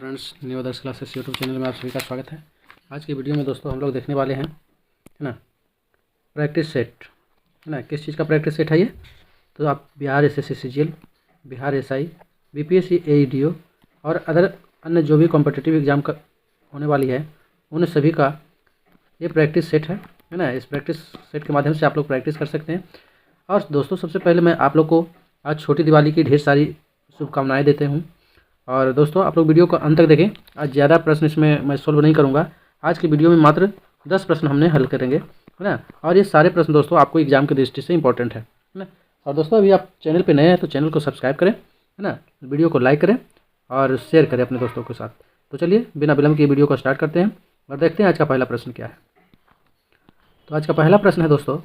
Friends, new आदर्श classes YouTube channel में आप सभी का स्वागत है। आज की वीडियो में दोस्तों हम लोग देखने वाले हैं, है ना, प्रैक्टिस सेट, है ना। किस चीज़ का प्रैक्टिस सेट है ये? तो आप Bihar SSC CGL, Bihar SI, BPSC AEDO और अदर अन्य जो भी कॉम्पिटिटिव एग्जाम का होने वाली है उन सभी का ये प्रैक्टिस सेट है ना। इस प्रैक्टिस सेट के माध्यम से आप लोग प्रैक्टिस कर सकते हैं। और दोस्तों, सबसे पहले मैं आप लोग को आज छोटी दिवाली की ढेर सारी शुभकामनाएँ देते हूँ। और दोस्तों, आप लोग वीडियो को अंत तक देखें। आज ज़्यादा प्रश्न इसमें मैं सोल्व नहीं करूँगा। आज की वीडियो में मात्र 10 प्रश्न हमने हल करेंगे, है ना। और ये सारे प्रश्न दोस्तों आपको एग्जाम की दृष्टि से इंपॉर्टेंट है ना। और दोस्तों, अभी आप चैनल पे नए हैं तो चैनल को सब्सक्राइब करें, है ना। वीडियो को लाइक करें और शेयर करें अपने दोस्तों के साथ। तो चलिए बिना विलम्ब की वीडियो को स्टार्ट करते हैं और देखते हैं आज का पहला प्रश्न क्या है। तो आज का पहला प्रश्न है दोस्तों,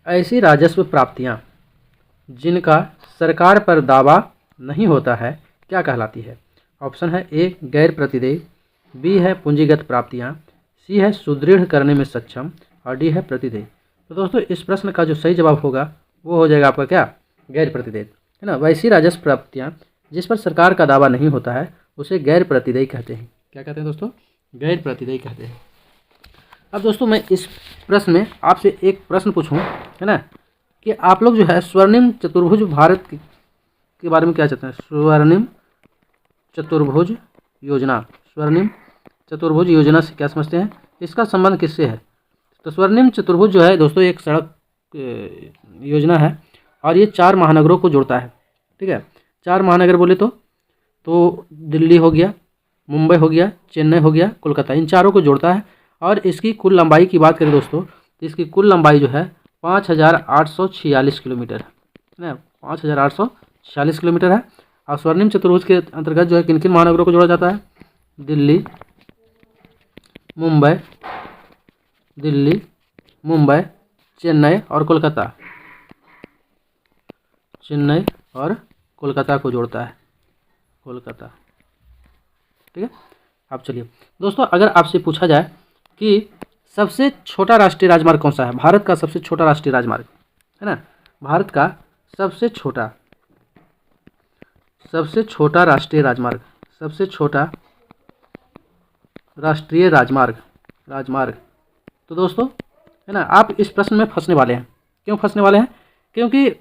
ऐसी राजस्व प्राप्तियाँ जिनका सरकार पर दावा नहीं होता है क्या कहलाती है? ऑप्शन है ए गैर प्रतिदेय, बी है पूंजीगत प्राप्तियां, सी है सुदृढ़ करने में सक्षम और डी है प्रतिदेय। तो दोस्तों, इस प्रश्न का जो सही जवाब होगा वो हो जाएगा आपका क्या? गैर प्रतिदेय, है ना। वैसी राजस्व प्राप्तियां जिस पर सरकार का दावा नहीं होता है उसे गैर प्रतिदेय कहते हैं। क्या कहते हैं दोस्तों? गैर प्रतिदेय कहते हैं। अब दोस्तों, मैं इस प्रश्न में आपसे एक प्रश्न पूछूं, है ना, कि आप लोग जो है स्वर्णिम चतुर्भुज भारत के बारे में क्या चाहते हैं? स्वर्णिम चतुर्भुज योजना, स्वर्णिम चतुर्भुज योजना से क्या समझते हैं? इसका संबंध किससे है? तो स्वर्णिम चतुर्भुज जो है दोस्तों एक सड़क योजना है और ये 4 महानगरों को जोड़ता है। ठीक है, 4 महानगर बोले तो दिल्ली हो गया, मुंबई हो गया, चेन्नई हो गया, कोलकाता, इन चारों को जोड़ता है। और इसकी कुल लंबाई की बात करें दोस्तों तो इसकी कुल लंबाई जो है 5846 किलोमीटर है ना, 5846 किलोमीटर है। और स्वर्णिम चतुर्भुज के अंतर्गत जो है किन किन महानगरों को जोड़ा जाता है? दिल्ली, मुंबई, चेन्नई और कोलकाता, चेन्नई और कोलकाता को जोड़ता है, कोलकाता। ठीक है। अब चलिए दोस्तों, अगर आपसे पूछा जाए कि सबसे छोटा राष्ट्रीय राजमार्ग कौन सा है? भारत का सबसे छोटा राष्ट्रीय राजमार्ग, है ना, भारत का सबसे छोटा राष्ट्रीय राजमार्ग, सबसे छोटा राष्ट्रीय राजमार्ग। तो दोस्तों, है ना, आप इस प्रश्न में फंसने वाले हैं। क्यों फंसने वाले हैं? क्योंकि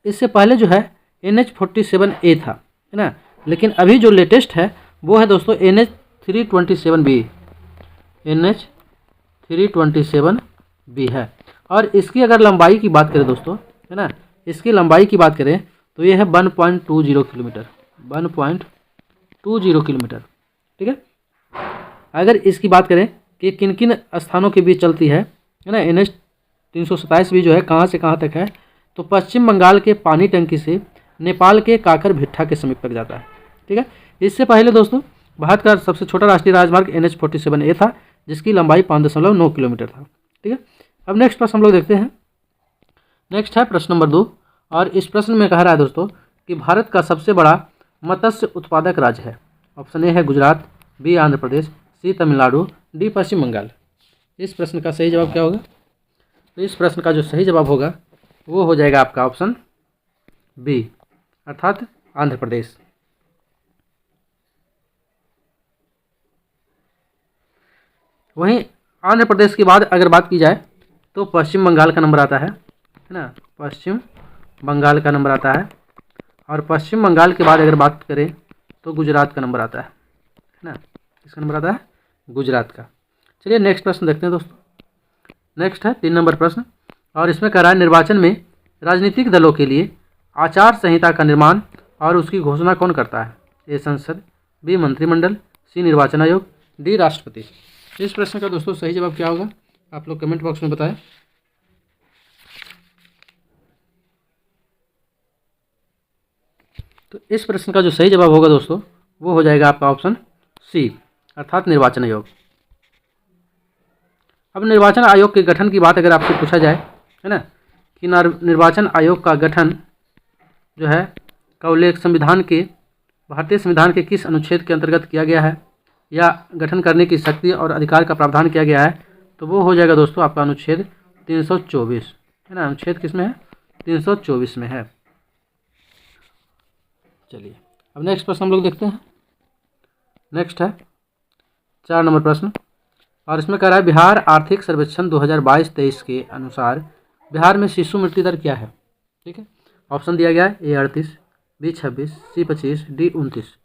इससे पहले जो है NH47A था, है ना, लेकिन अभी जो लेटेस्ट है वो है दोस्तों NH327B, NH327B है। और इसकी अगर लंबाई की बात करें दोस्तों, है ना, इसकी लंबाई की बात करें तो ये है 1.20 किलोमीटर, 1.20 किलोमीटर। ठीक है। अगर इसकी बात करें कि किन किन स्थानों के बीच चलती है ना, NH327 भी जो है कहाँ से कहाँ तक है? तो पश्चिम बंगाल के पानी टंकी से नेपाल के काकर भिट्ठा के समीप तक जाता है। ठीक है। इससे पहले दोस्तों भारत का सबसे छोटा राष्ट्रीय राजमार्ग NH47A था जिसकी लंबाई 5.9 किलोमीटर था। ठीक है। अब नेक्स्ट प्रश्न हम लोग देखते हैं। नेक्स्ट है प्रश्न नंबर 2 और इस प्रश्न में कह रहा है दोस्तों कि भारत का सबसे बड़ा मत्स्य उत्पादक राज्य है। ऑप्शन ए है गुजरात, बी आंध्र प्रदेश, सी तमिलनाडु, डी पश्चिम बंगाल। इस प्रश्न का सही जवाब क्या होगा? तो इस प्रश्न का जो सही जवाब होगा वो हो जाएगा आपका ऑप्शन बी, अर्थात आंध्र प्रदेश। वहीं आंध्र प्रदेश के बाद अगर बात की जाए तो पश्चिम बंगाल का नंबर आता है ना, पश्चिम बंगाल का नंबर आता है। और पश्चिम बंगाल के बाद अगर बात करें तो गुजरात का नंबर आता है ना। किसका नंबर आता है? गुजरात का। चलिए नेक्स्ट प्रश्न देखते हैं दोस्तों। नेक्स्ट है 3 नंबर प्रश्न और इसमें कह रहा है निर्वाचन में राजनीतिक दलों के लिए आचार संहिता का निर्माण और उसकी घोषणा कौन करता है? ए संसद, बी मंत्रिमंडल, सी निर्वाचन आयोग, डी राष्ट्रपति। इस प्रश्न का दोस्तों सही जवाब क्या होगा? आप लोग कमेंट बॉक्स में बताएं। तो इस प्रश्न का जो सही जवाब होगा दोस्तों वो हो जाएगा आपका ऑप्शन सी, अर्थात निर्वाचन आयोग। अब निर्वाचन आयोग के गठन की बात अगर आपसे पूछा जाए, है ना, कि निर्वाचन आयोग का गठन जो है का उल्लेख भारतीय संविधान के किस अनुच्छेद के अंतर्गत किया गया है या गठन करने की शक्ति और अधिकार का प्रावधान किया गया है? तो वो हो जाएगा दोस्तों आपका अनुच्छेद 324, है ना। अनुच्छेद किस में है? 324 में है। चलिए अब नेक्स्ट प्रश्न हम लोग देखते हैं। नेक्स्ट है 4 नंबर प्रश्न, और इसमें कह रहा है बिहार आर्थिक सर्वेक्षण 2022-23 के अनुसार बिहार में शिशु मृत्यु दर क्या है। ठीक है, ऑप्शन दिया गया है A 38, B 26, C 25, D 29।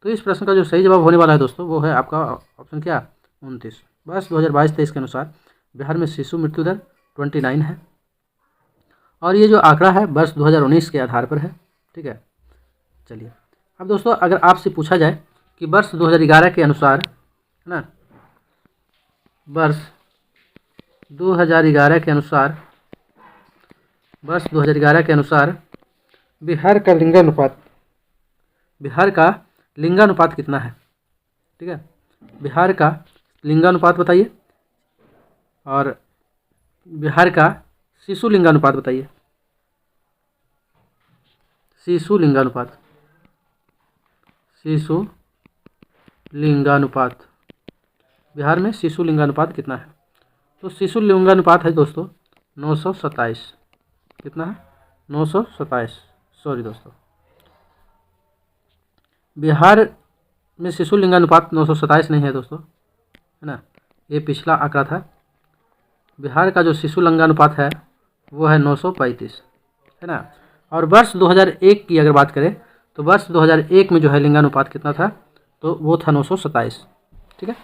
तो इस प्रश्न का जो सही जवाब होने वाला है दोस्तों वो है आपका ऑप्शन क्या, 29। वर्ष 2022-23 के अनुसार बिहार में शिशु मृत्यु दर 29 है, और ये जो आंकड़ा है वर्ष 2019 के आधार पर है। ठीक है, चलिए अब दोस्तों अगर आपसे पूछा जाए कि वर्ष 2011 के अनुसार, है ना, वर्ष 2011 के अनुसार, वर्ष 2011 के अनुसार बिहार का लिंगानुपात कितना है। ठीक है, बिहार का लिंगानुपात बताइए, और बिहार का शिशु लिंगानुपात बताइए। शिशु लिंगानुपात बिहार में शिशु लिंगानुपात कितना है। तो शिशु लिंगानुपात है दोस्तों 927। कितना है, 927। सॉरी दोस्तों, बिहार में शिशु लिंगानुपात 927 नहीं है दोस्तों, है ना, ये पिछला आंकड़ा था। बिहार का जो शिशु लिंगानुपात है वो है 935, है ना। और वर्ष 2001 की अगर बात करें तो वर्ष 2001 में जो है लिंगानुपात कितना था, तो वो था 927। ठीक है,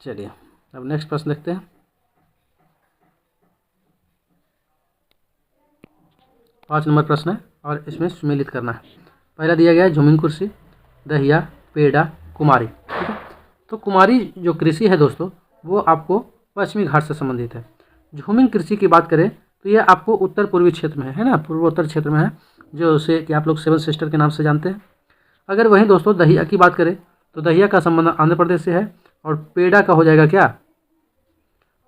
चलिए अब नेक्स्ट प्रश्न देखते हैं। 5 नंबर प्रश्न है, और इसमें सुमेलित करना है। पहला दिया गया है झूमिंग कृषि, दहिया, पेड़ा, कुमारी। ठीक है, तो कुमारी जो कृषि है दोस्तों वो आपको पश्चिमी घाट से संबंधित है। झूमिंग कृषि की बात करें तो ये आपको उत्तर पूर्वी क्षेत्र में है ना, पूर्वोत्तर क्षेत्र में है, जो उसे कि आप लोग 7 सिस्टर के नाम से जानते हैं। अगर वहीं दोस्तों दहिया की बात करें तो दहिया का संबंध आंध्र प्रदेश से है, और पेड़ा का हो जाएगा क्या,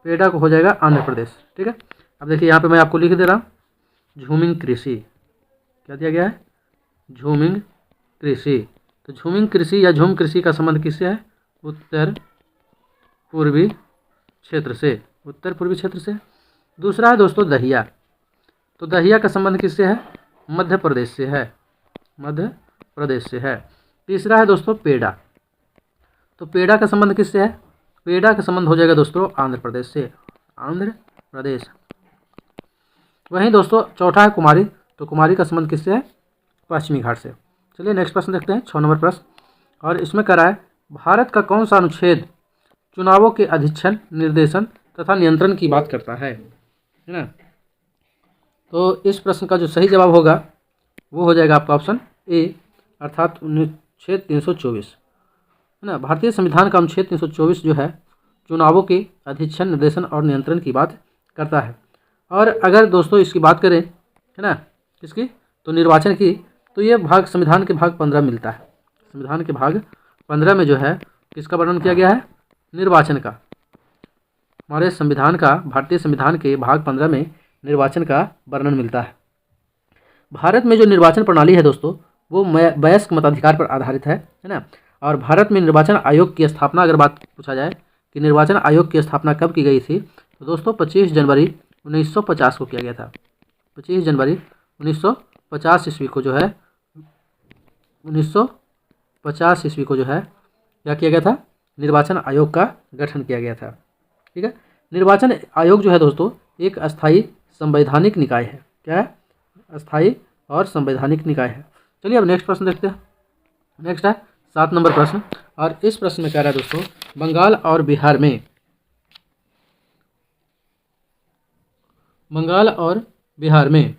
पेड़ा को हो जाएगा आंध्र प्रदेश। ठीक है, अब देखिए यहाँ पे मैं आपको लिख दे रहा हूँ झूमिंग कृषि, क्या दिया गया है, झूमिंग कृषि। तो झूमिंग कृषि या झूम कृषि का संबंध किससे है, उत्तर पूर्वी क्षेत्र से, उत्तर पूर्वी क्षेत्र से। दूसरा है दोस्तों दहिया, तो दहिया का संबंध किससे है, मध्य प्रदेश से है, मध्य प्रदेश से है। तीसरा है दोस्तों पेड़ा, तो पेड़ा का संबंध किससे है, पेड़ा का संबंध हो जाएगा दोस्तों आंध्र प्रदेश से, आंध्र प्रदेश। वहीं दोस्तों चौथा है कुमारी, तो कुमारी का संबंध किससे है, पश्चिमी घाट से। चलिए नेक्स्ट प्रश्न देखते हैं, 6 नंबर प्रश्न, और इसमें कह रहा है भारत का कौन सा अनुच्छेद चुनावों के अधीक्षण, निर्देशन तथा नियंत्रण की बात करता है ना। तो इस प्रश्न का जो सही जवाब होगा वो हो जाएगा आपका ऑप्शन ए, अर्थात अनुच्छेद 324, है ना। भारतीय संविधान का अनुच्छेद 324 जो है चुनावों के अधीक्षण, निर्देशन और नियंत्रण की बात करता है। और अगर दोस्तों इसकी बात करें, है ना, किसकी, तो निर्वाचन की, तो ये भाग संविधान के भाग 15 मिलता है। संविधान के भाग 15 में जो है किसका वर्णन किया गया है, निर्वाचन का। हमारे संविधान का, भारतीय संविधान के भाग 15 में निर्वाचन का वर्णन मिलता है। भारत में जो निर्वाचन प्रणाली है दोस्तों वो वयस्क मताधिकार पर आधारित है ना। और भारत में निर्वाचन आयोग की स्थापना, अगर बात पूछा जाए कि निर्वाचन आयोग की स्थापना कब की गई थी, तो दोस्तों 25 जनवरी 1950 को किया गया था। 25 जनवरी 1950 ईस्वी को जो है, 1950 ईस्वी को जो है क्या किया गया था, निर्वाचन आयोग का गठन किया गया था। ठीक है, निर्वाचन आयोग जो है दोस्तों एक अस्थायी संवैधानिक निकाय है। क्या है, अस्थायी और संवैधानिक निकाय है। चलिए अब नेक्स्ट प्रश्न देखते हैं। नेक्स्ट है 7 नंबर प्रश्न, और इस प्रश्न में कह रहा है दोस्तों बंगाल और बिहार में, बंगाल और बिहार में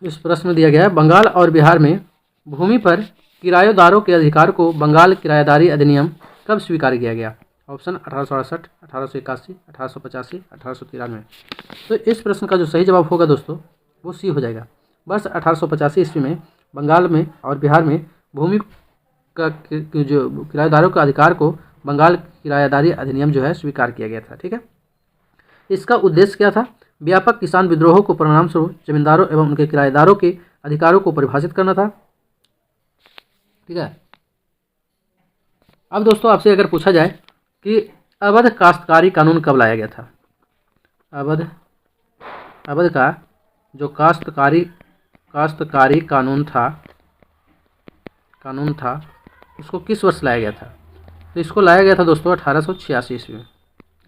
इस प्रश्न में दिया गया है बंगाल और बिहार में भूमि पर किराएदारों के अधिकार को बंगाल किराएदारी अधिनियम कब स्वीकार किया गया। ऑप्शन 1868, 1881, 1885, 1893। तो इस प्रश्न का जो सही जवाब होगा दोस्तों वो सी हो जाएगा। वर्ष 1885 ईस्वी में बंगाल में और बिहार में भूमि का जो किराएदारों के अधिकार को बंगाल किराएदारी अधिनियम जो है स्वीकार किया गया था। ठीक है, इसका उद्देश्य क्या था, व्यापक किसान विद्रोहों को परिणामस्वरूप जमींदारों एवं उनके किराएदारों के अधिकारों को परिभाषित करना था। ठीक है, अब दोस्तों आपसे अगर पूछा जाए कि अवध काश्तकारी कानून कब लाया गया था, अवध का जो काश्तकारी कानून था उसको किस वर्ष लाया गया था? तो इसको लाया गया था दोस्तों 1886 ईस्वी में, है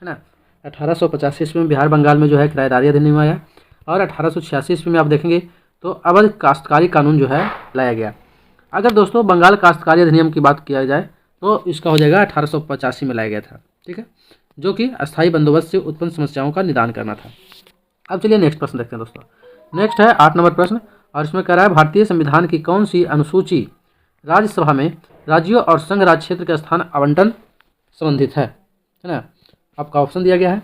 ना। 1885 ईस्वी में बिहार बंगाल में जो है किराएदारी अधिनियम आया, और 1886 ईस्वी में आप देखेंगे तो अवध काश्तकारी कानून जो है लाया गया। अगर दोस्तों बंगाल काश्तकारी अधिनियम की बात किया जाए तो इसका हो जाएगा 1885 में लाया गया था, ठीक है, जो कि अस्थायी बंदोबस्त से उत्पन्न समस्याओं का निदान करना था। अब चलिए नेक्स्ट प्रश्न देखते हैं दोस्तों। नेक्स्ट है 8 नंबर प्रश्न, और इसमें कह रहा है भारतीय संविधान की कौन सी अनुसूची राज्यसभा में राज्यों और संघ राज्य क्षेत्र के स्थान आवंटन संबंधित है ना। आपका ऑप्शन दिया गया है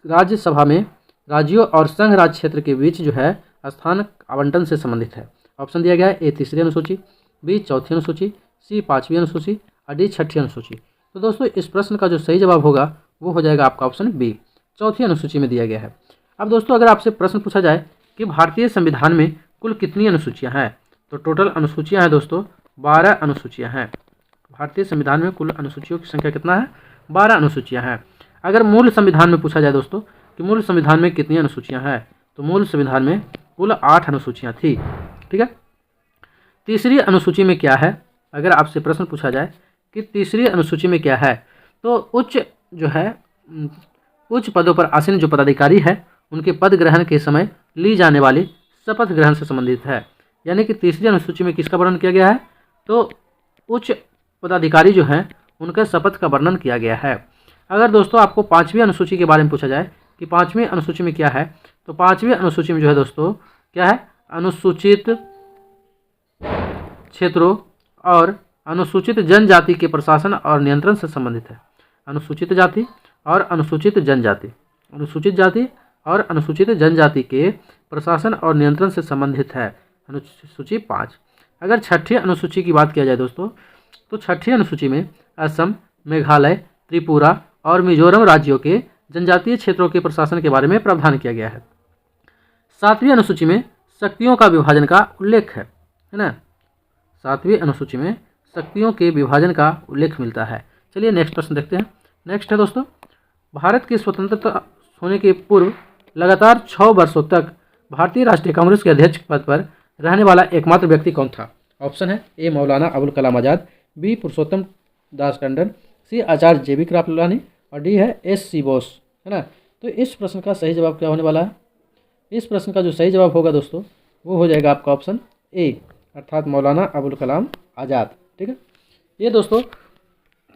राज्यसभा में राज्यों और संघ राज्य क्षेत्र के बीच जो है स्थान आवंटन से संबंधित है। ऑप्शन दिया गया है ए तीसरी अनुसूची, बी चौथी अनुसूची, सी पाँचवीं अनुसूची और डी छठी अनुसूची। तो दोस्तों इस प्रश्न का जो सही जवाब होगा वो हो जाएगा आपका ऑप्शन बी, चौथी अनुसूची में दिया गया है। अब दोस्तों अगर आपसे प्रश्न पूछा जाए कि भारतीय संविधान में कुल कितनी अनुसूचियाँ हैं, तो टोटल अनुसूचियाँ हैं दोस्तों 12 अनुसूचियाँ हैं। भारतीय संविधान में कुल अनुसूचियों की संख्या कितना है? 12 अनुसूचियाँ हैं। अगर मूल संविधान में पूछा जाए दोस्तों कि मूल संविधान में कितनी अनुसूचियाँ हैं, तो मूल संविधान में कुल 8 अनुसूचियाँ थी, ठीक है। तीसरी अनुसूची में क्या है? अगर आपसे प्रश्न पूछा जाए कि तीसरी अनुसूची में क्या है, तो उच्च पदों पर आसीन जो पदाधिकारी है उनके पद ग्रहण के समय ली जाने वाली शपथ ग्रहण से संबंधित है। यानी कि तीसरी अनुसूची में किसका वर्णन किया गया है? तो उच्च पदाधिकारी जो हैं उनके शपथ का वर्णन किया गया है। अगर दोस्तों आपको 5वीं अनुसूची के बारे में पूछा जाए कि 5वीं अनुसूची में क्या है, तो 5वीं अनुसूची में जो है दोस्तों क्या है? अनुसूचित क्षेत्रों और अनुसूचित जनजाति के प्रशासन और नियंत्रण से संबंधित है। अनुसूचित जाति और अनुसूचित जनजाति, अनुसूचित जाति और अनुसूचित जनजाति के प्रशासन और नियंत्रण से संबंधित है, अनुसूची 5। अगर छठी अनुसूची की बात किया जाए दोस्तों, तो छठी अनुसूची में असम, मेघालय, त्रिपुरा और मिजोरम राज्यों के जनजातीय क्षेत्रों के प्रशासन के बारे में प्रावधान किया गया है। 7वीं अनुसूची में शक्तियों का विभाजन का उल्लेख है ना। 7वीं अनुसूची में शक्तियों के विभाजन का उल्लेख मिलता है। चलिए नेक्स्ट प्रश्न देखते हैं। नेक्स्ट है दोस्तों, भारत की स्वतंत्रता होने के पूर्व लगातार 6 वर्षों तक भारतीय राष्ट्रीय कांग्रेस के अध्यक्ष पद पर रहने वाला एकमात्र व्यक्ति कौन था? ऑप्शन है ए मौलाना अबुल कलाम आज़ाद, बी पुरुषोत्तम दास टंडन, सी आचार्य JB कृपलानी और डी है SC बोस, है ना। तो इस प्रश्न का सही जवाब क्या होने वाला है? इस प्रश्न का जो सही जवाब होगा दोस्तों वो हो जाएगा आपका ऑप्शन ए, अर्थात मौलाना अबुल कलाम आज़ाद, ठीक है। ये दोस्तों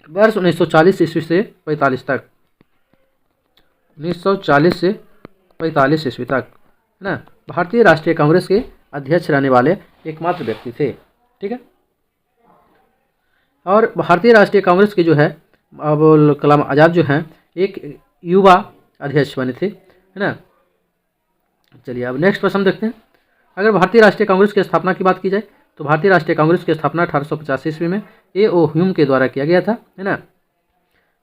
वर्ष 1940 ईस्वी से 45 तक, 1940 से 45 ईस्वी तक, है ना, भारतीय राष्ट्रीय कांग्रेस के अध्यक्ष रहने वाले एकमात्र व्यक्ति थे, ठीक है। और भारतीय राष्ट्रीय कांग्रेस के जो है अबुल कलाम आज़ाद जो हैं एक युवा अध्यक्ष बने थे, है ना। चलिए अब नेक्स्ट प्रश्न देखते हैं। अगर भारतीय राष्ट्रीय कांग्रेस की स्थापना की बात की जाए तो भारतीय राष्ट्रीय कांग्रेस की स्थापना 1885 ईस्वी में A.O. ह्यूम के द्वारा किया गया था, है ना।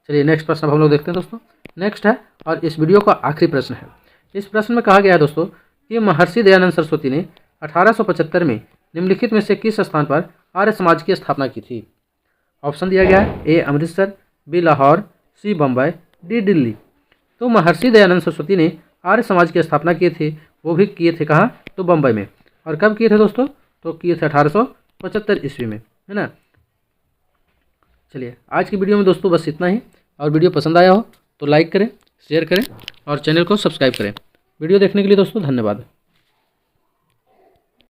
चलिए नेक्स्ट प्रश्न अब हम लोग देखते हैं दोस्तों। नेक्स्ट है और इस वीडियो का आखिरी प्रश्न है। इस प्रश्न में कहा गया है दोस्तों कि महर्षि दयानंद सरस्वती ने 1875 में निम्नलिखित में से किस स्थान पर आर्य समाज की स्थापना की थी? ऑप्शन दिया गया है ए अमृतसर, बी लाहौर, सी बम्बई, डी दिल्ली। तो महर्षि दयानंद सरस्वती ने आर्य समाज की स्थापना किए थे, वो भी किए थे कहाँ? तो बम्बई में। और कब किए थे दोस्तों? तो किए थे 1875 ईस्वी में, है ना। चलिए आज की वीडियो में दोस्तों बस इतना ही, और वीडियो पसंद आया हो तो लाइक करें, शेयर करें और चैनल को सब्सक्राइब करें। वीडियो देखने के लिए दोस्तों धन्यवाद।